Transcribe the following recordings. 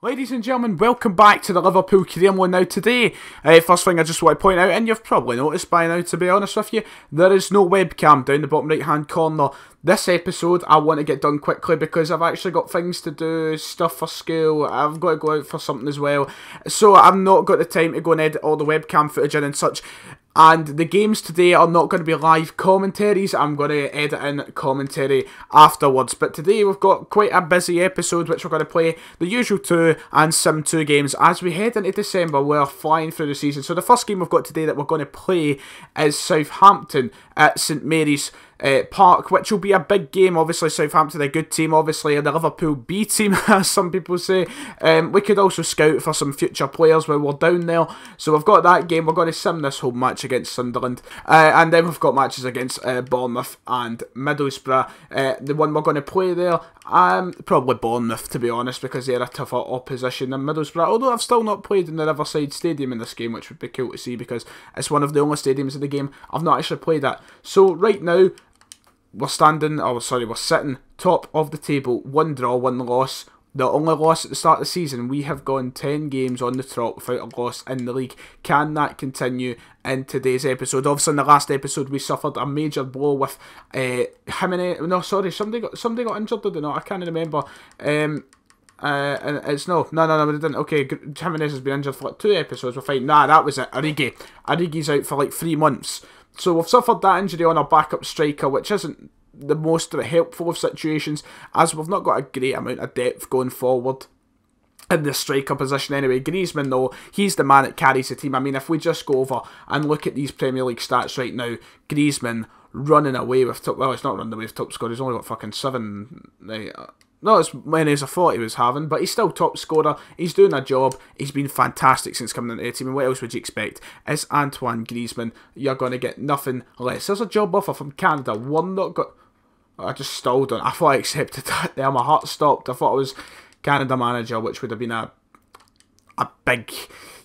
Ladies and gentlemen, welcome back to the Liverpool Career Mode. Now today, first thing I just want to point out, and you've probably noticed by now to be honest with you, there is no webcam down the bottom right hand corner. This episode I want to get done quickly because I've actually got things to do, stuff for school, I've got to go out for something as well. So I've not got the time to go and edit all the webcam footage in and such. And the games today are not going to be live commentaries. I'm going to edit in commentary afterwards. But today we've got quite a busy episode which we're going to play the usual 2 and Sim 2 games. As we head into December, we're flying through the season. So the first game we've got today that we're going to play is Southampton at St Mary's Park, which will be a big game. Obviously Southampton a good team, obviously the Liverpool B team as some people say. We could also scout for some future players when we're down there, so we've got that game. We're going to sim this home match against Sunderland, and then we've got matches against Bournemouth and Middlesbrough. The one we're going to play there, probably Bournemouth to be honest, because they're a tougher opposition than Middlesbrough, although I've still not played in the Riverside Stadium in this game, which would be cool to see because it's one of the only stadiums in the game I've not actually played at. So right now we're sitting top of the table, 1 draw, 1 loss. The only loss at the start of the season. We have gone 10 games on the trot without a loss in the league. Can that continue in today's episode? Obviously in the last episode we suffered a major blow with somebody got injured, did they not? I can't remember. And it's no, we didn't. Okay, Jimenez has been injured for like 2 episodes. We're fine. Nah, that was it. Origi's out for like 3 months. So we've suffered that injury on our backup striker, which isn't the most helpful of situations, as we've not got a great amount of depth going forward in the striker position anyway. Griezmann though, he's the man that carries the team. I mean, if we just go over and look at these Premier League stats right now, Griezmann running away with top, well, he's not running away with top scorer, he's only got fucking 7, not as many as I thought he was having, but he's still top scorer. He's doing a job. He's been fantastic since coming into the team. And what else would you expect? It's Antoine Griezmann. You're going to get nothing less. There's a job offer from Canada. One not got. I just stalled on. I thought I accepted that there. My heart stopped. I thought it was Canada manager, which would have been a big,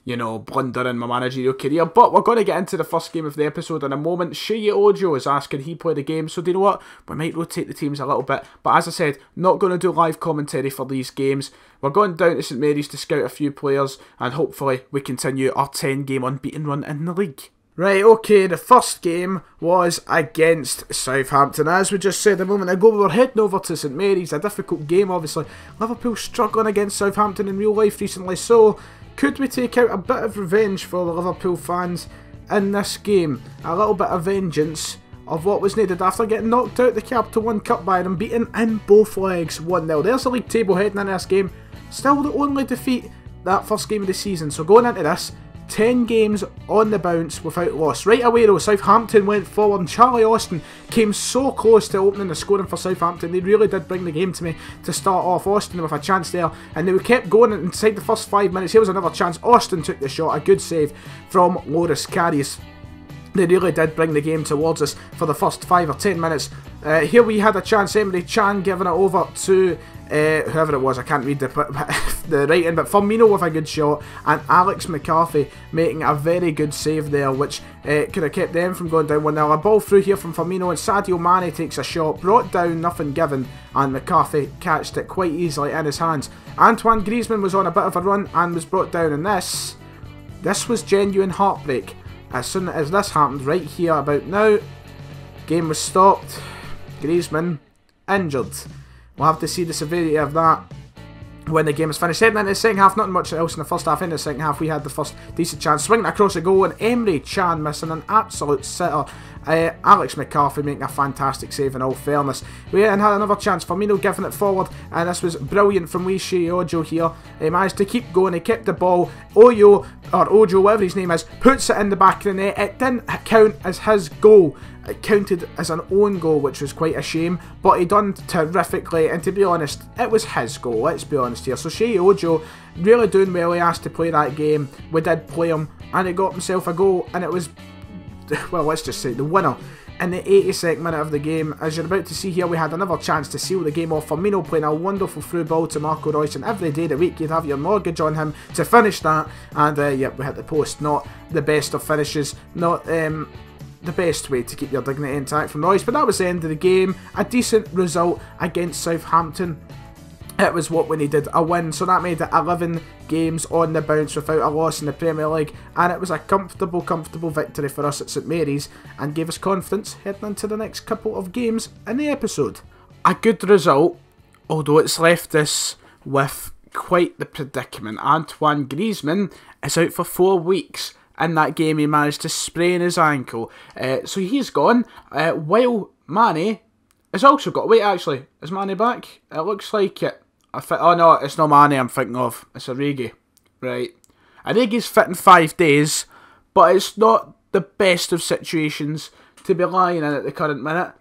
blunder in my managerial career. But we're going to get into the first game of the episode in a moment. Shea Ojo is asking he play the game, so do you know what? We might rotate the teams a little bit. But as I said, not going to do live commentary for these games. We're going down to St Mary's to scout a few players, and hopefully we continue our 10-game unbeaten run in the league. Right, okay, the first game was against Southampton. As we just said a moment ago, we were heading over to St Mary's, a difficult game obviously. Liverpool struggling against Southampton in real life recently, so could we take out a bit of revenge for the Liverpool fans in this game? A little bit of vengeance of what was needed after getting knocked out the Capital One Cup by them, beaten in both legs 1-0. There's the league table heading into this game. Still the only defeat that first game of the season, so going into this, 10 games on the bounce without loss. Right away though, Southampton went forward and Charlie Austin came so close to opening the scoring for Southampton. They really did bring the game to me to start off. Austin with a chance there, and they kept going inside the first 5 minutes. Here was another chance. Austin took the shot, a good save from Loris Karius. They really did bring the game towards us for the first 5 or 10 minutes. Here we had a chance, Emre Can giving it over to whoever it was, I can't read the writing, but Firmino with a good shot, and Alex McCarthy making a very good save there, which could have kept them from going down 1-0. A ball through here from Firmino, and Sadio Mane takes a shot, brought down, nothing given, and McCarthy catched it quite easily in his hands. Antoine Griezmann was on a bit of a run and was brought down, and this was genuine heartbreak. As soon as this happened, right here about now, game was stopped. Griezmann injured. We'll have to see the severity of that when the game is finished. Heading into the second half, not much else in the first half. In the second half, we had the first decent chance, swinging across the goal, and Emre Can missing an absolute sitter. Alex McCarthy making a fantastic save in all fairness. We then had another chance, Firmino giving it forward, and this was brilliant from Shea Ojo here. He managed to keep going, he kept the ball. Ojo, whatever his name is, puts it in the back of the net. It didn't count as his goal. It counted as an own goal, which was quite a shame, but he done terrifically, and to be honest, it was his goal, let's be honest here. So Shea Ojo really doing well. He asked to play that game, we did play him, and he got himself a goal, and it was, well, let's just say the winner in the 82nd minute of the game. As you're about to see here, we had another chance to seal the game off. Firmino playing a wonderful through ball to Marco Reus, and every day of the week you'd have your mortgage on him to finish that, and yep, we hit the post. Not the best of finishes, not the best way to keep your dignity intact from Reus, but that was the end of the game. A decent result against Southampton. It was what we needed, a win, so that made it 11 games on the bounce without a loss in the Premier League, and it was a comfortable victory for us at St Mary's, and gave us confidence heading into the next couple of games in the episode. A good result, although it's left us with quite the predicament. Antoine Griezmann is out for 4 weeks. In that game he managed to sprain his ankle, so he's gone, while Mane has also got... Wait, actually, is Mane back? It looks like it. Oh no, it's not Mane I'm thinking of, it's Origi. Right. Origi's fit in 5 days, but it's not the best of situations to be lying in at the current minute.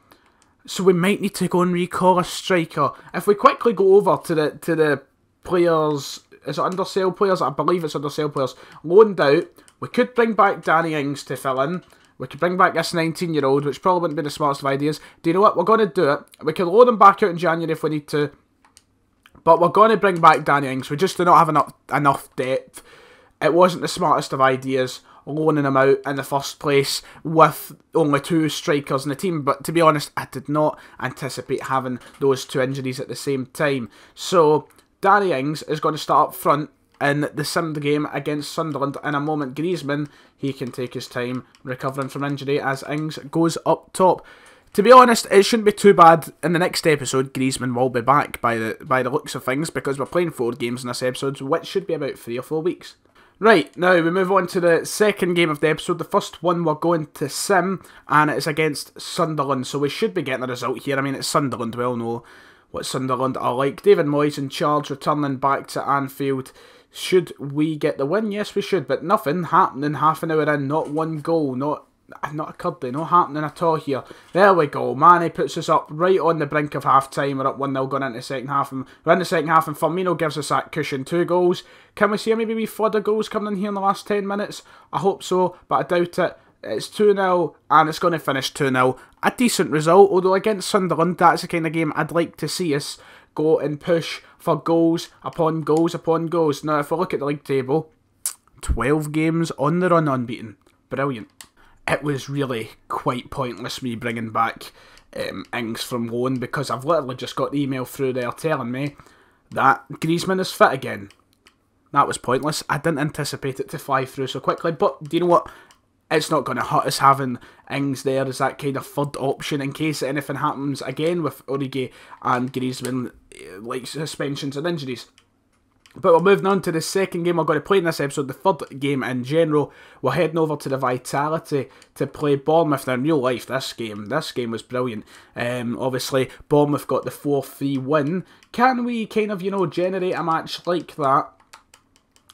So we might need to go and recall a striker. If we quickly go over to the players, is it under sale players? I believe it's under sale players. Loaned out, we could bring back Danny Ings to fill in. We could bring back this 19-year-old, which probably wouldn't be the smartest of ideas. Do you know what? We're going to do it. We can loan him back out in January if we need to. But we're going to bring back Danny Ings. We just do not have enough depth. It wasn't the smartest of ideas loaning him out in the first place with only 2 strikers in the team. But to be honest, I did not anticipate having those 2 injuries at the same time. So Danny Ings is going to start up front in the Sim game against Sunderland in a moment. Griezmann, he can take his time recovering from injury as Ings goes up top. To be honest, it shouldn't be too bad. In the next episode, Griezmann will be back by the looks of things, because we're playing 4 games in this episode, which should be about 3 or 4 weeks. Right, now we move on to the second game of the episode. The first one we're going to Sim, and it's against Sunderland, so we should be getting a result here. I mean, it's Sunderland, we all know what Sunderland are like. David Moyes in charge, returning back to Anfield. Should we get the win? Yes, we should, but nothing happening half an hour in. Not one goal, not a cuddly, not happening at all here. There we go. Mane puts us up right on the brink of half-time. We're up 1-0 going into the second half. And we're in the second half, and Firmino gives us that cushion. 2 goals. Can we see maybe we flood of goals coming in here in the last 10 minutes? I hope so, but I doubt it. It's 2-0, and it's going to finish 2-0. A decent result, although against Sunderland, that's the kind of game I'd like to see us go and push for goals upon goals upon goals. Now, if we look at the league table, 12 games on the run unbeaten. Brilliant. It was really quite pointless me bringing back Ings from loan, because I've literally just got the email through there telling me that Griezmann is fit again. That was pointless. I didn't anticipate it to fly through so quickly, but do you know what? It's not going to hurt us having Ings there as that kind of third option in case anything happens again with Origi and Griezmann, like suspensions and injuries. But we're moving on to the second game we're going to play in this episode, the third game in general. We're heading over to the Vitality to play Bournemouth. Now, in real life, this game was brilliant. Obviously, Bournemouth got the 4-3 win. Can we kind of, generate a match like that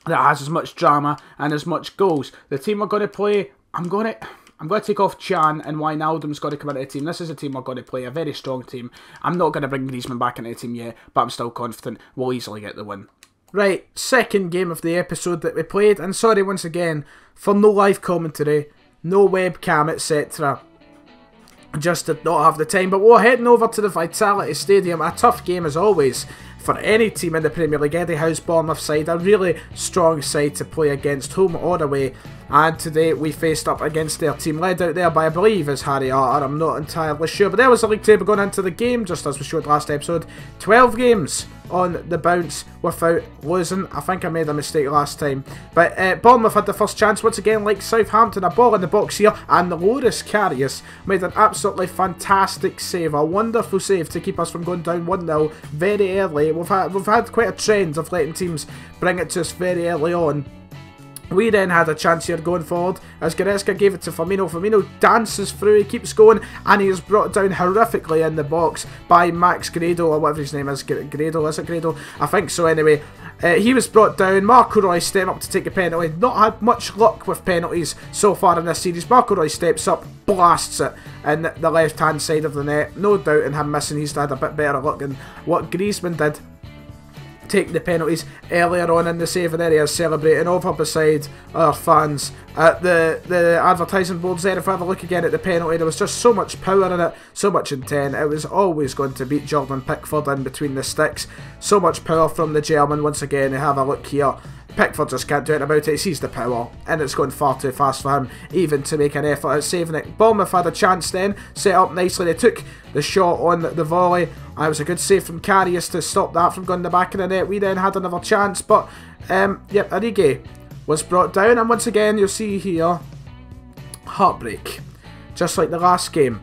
has as much drama and as much goals? The team we're going to play, I'm going to take off Chan, and Wijnaldum's got to come into the team. This is a team we're going to play, a very strong team. I'm not going to bring Griezmann back into the team yet, but I'm still confident we'll easily get the win. Right, second game of the episode that we played, and sorry once again for no live commentary, no webcam, etc. Just did not have the time, but we're heading over to the Vitality Stadium, a tough game as always for any team in the Premier League. Eddie Howe's Bournemouth side, a really strong side to play against, home or away, and today we faced up against their team, led out there by, I believe, is Harry Arter. I'm not entirely sure, but there was the league table going into the game, just as we showed last episode. 12 games on the bounce without losing. I think I made a mistake last time, but Bournemouth had the first chance once again, like Southampton. A ball in the box here, and Loris Karius made an absolutely fantastic save, a wonderful save to keep us from going down 1-0 very early. We've had quite a trend of letting teams bring it to us very early on. We then had a chance here going forward as Goretzka gave it to Firmino. Firmino dances through, he keeps going, and he is brought down horrifically in the box by Max Grado, or whatever his name is. Grado, is it Grado? I think so anyway. He was brought down. Marco Roy stepped up to take a penalty. Not had much luck with penalties so far in this series. Marco Roy steps up, blasts it in the left hand side of the net. No doubt in him missing, he's had a bit better luck than what Griezmann did, taking the penalties earlier on in the save, and there he is celebrating over beside our fans at the advertising boards there. If I have a look again at the penalty, there was just so much power in it, so much intent. It was always going to beat Jordan Pickford in between the sticks. So much power from the German. Once again, we have a look here. Pickford just can't do it about it. He sees the power, and it's going far too fast for him even to make an effort at saving it. Bournemouth had a chance then, set up nicely. They took the shot on the volley, and it was a good save from Karius to stop that from going in the back of the net. We then had another chance, but yep, Origi was brought down, and once again you'll see here, heartbreak, just like the last game.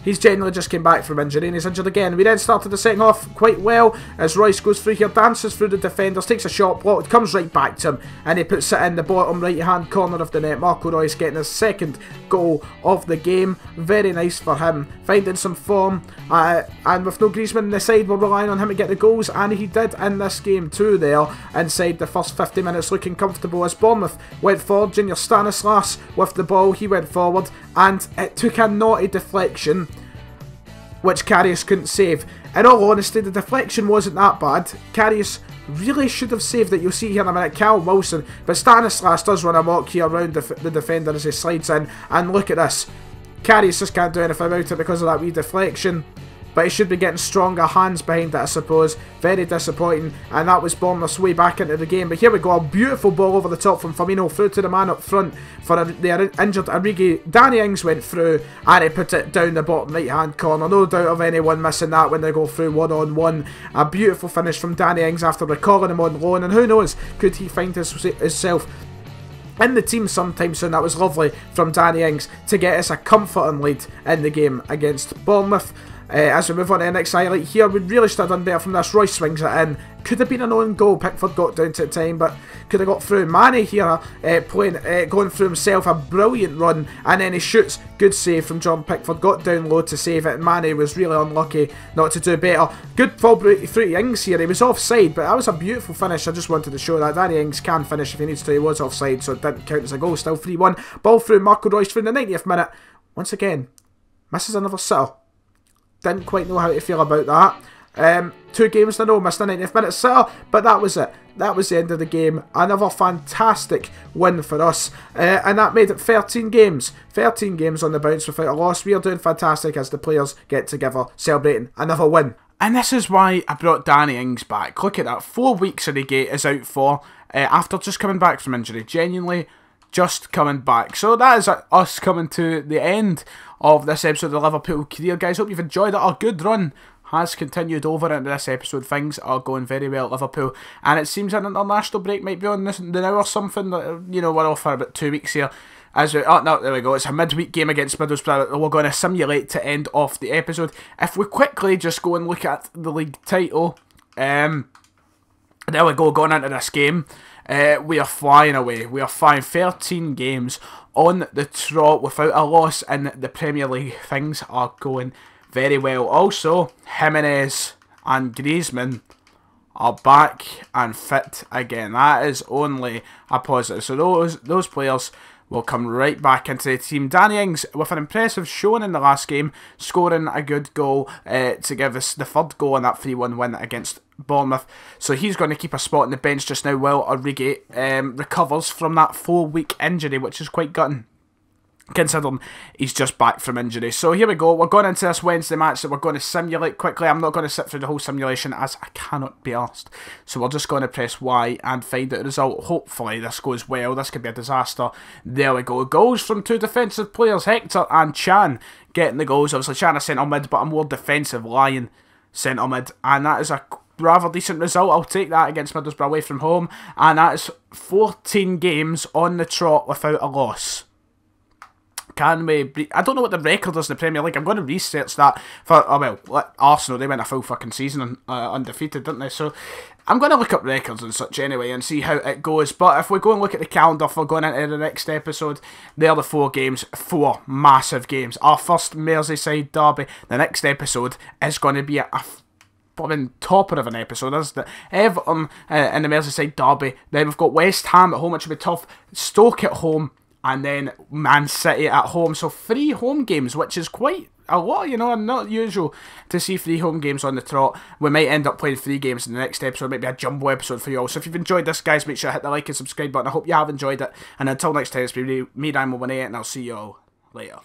He's genuinely just came back from injury and he's injured again. We then started the second half quite well as Royce goes through here, dances through the defenders, takes a shot blocked, comes right back to him, and he puts it in the bottom right hand corner of the net. Marco Reus getting his second goal of the game. Very nice for him, finding some form, and with no Griezmann on the side, we're relying on him to get the goals, and he did in this game too there, inside the first 50 minutes, looking comfortable as Bournemouth went forward. Junior Stanislas with the ball, he went forward, and it took a naughty deflection which Karius couldn't save. In all honesty, the deflection wasn't that bad. Karius really should have saved it. You'll see here in a minute, Callum Wilson, but Stanislas does run amok here around the defender as he slides in, and look at this. Karius just can't do anything about it because of that wee deflection, but he should be getting stronger hands behind it, I suppose. Very disappointing, and that was Bournemouth's way back into the game. But here we go, a beautiful ball over the top from Firmino through to the man up front for the injured Origi. Danny Ings went through, and he put it down the bottom right hand corner. No doubt of anyone missing that when they go through one-on-one. A beautiful finish from Danny Ings after recalling him on loan, and who knows, could he find himself in the team sometime soon. That was lovely from Danny Ings to get us a comforting lead in the game against Bournemouth. As we move on to the next highlight here, we really stood on better from this. Royce swings it in. Could have been an own goal. Pickford got down to the time, but could have got through. Mane here going through himself, a brilliant run, and then he shoots. Good save from John Pickford. Got down low to save it, and Mane was really unlucky not to do better. Good ball through to Ings here. He was offside, but that was a beautiful finish. I just wanted to show that Danny Ings can finish if he needs to. He was offside, so it didn't count as a goal. Still 3-1. Ball through Marco Reus through the 90th minute. Once again, misses another sitter. Didn't quite know how to feel about that. 2 games in a row, missed the 90th minute sitter, but that was it. That was the end of the game. Another fantastic win for us, and that made it 13 games. 13 games on the bounce without a loss. We are doing fantastic as the players get together, celebrating another win. And this is why I brought Danny Ings back. Look at that, 4 weeks Origi is out for, after just coming back from injury. Genuinely just coming back. So that is us coming to the end of this episode of the Liverpool career, guys. Hope you've enjoyed it. Our good run has continued over into this episode. Things are going very well at Liverpool, and it seems an international break might be on the now or something. You know, we're off for about 2 weeks here. Oh no, there we go. It's a midweek game against Middlesbrough. We're going to simulate to end off the episode. If we quickly just go and look at the league title, there we go. Going into this game. We are flying away. We are flying 13 games on the trot without a loss in the Premier League. Things are going very well. Also, Jimenez and Griezmann are back and fit again. That is only a positive. So those players will come right back into the team. Danny Ings with an impressive showing in the last game, scoring a good goal to give us the 3rd goal in that 3-1 win against Bournemouth. So he's going to keep a spot on the bench just now while Origi recovers from that 4-week injury, which is quite gutting, considering he's just back from injury. So here we go. We're going into this Wednesday match that we're going to simulate quickly. I'm not going to sit through the whole simulation as I cannot be arsed. So we're just going to press Y and find out the result. Hopefully this goes well. This could be a disaster. There we go. Goals from 2 defensive players, Hector and Chan, getting the goals. Obviously Chan is centre mid, but a more defensive Lion centre mid, and that is a rather decent result. I'll take that against Middlesbrough away from home, and that is 14 games on the trot without a loss. Can we... I don't know what the record is in the Premier League. I'm going to research that for... Oh, well, Arsenal, they went a full fucking season undefeated, didn't they? So I'm going to look up records and such anyway and see how it goes. But if we go and look at the calendar for going into the next episode, there are the 4 games. 4 massive games. Our first Merseyside derby. The next episode is going to be a probably topper of an episode, isn't it? Everton in the Merseyside derby. Then we've got West Ham at home, which will be tough. Stoke at home. And then Man City at home. So 3 home games, which is quite a lot, you know, not usual to see 3 home games on the trot. We might end up playing 3 games in the next episode. Maybe a jumbo episode for you all. So if you've enjoyed this, guys, make sure to hit the like and subscribe button. I hope you have enjoyed it. And until next time, it's been me, Ryan 118, and I'll see you all later.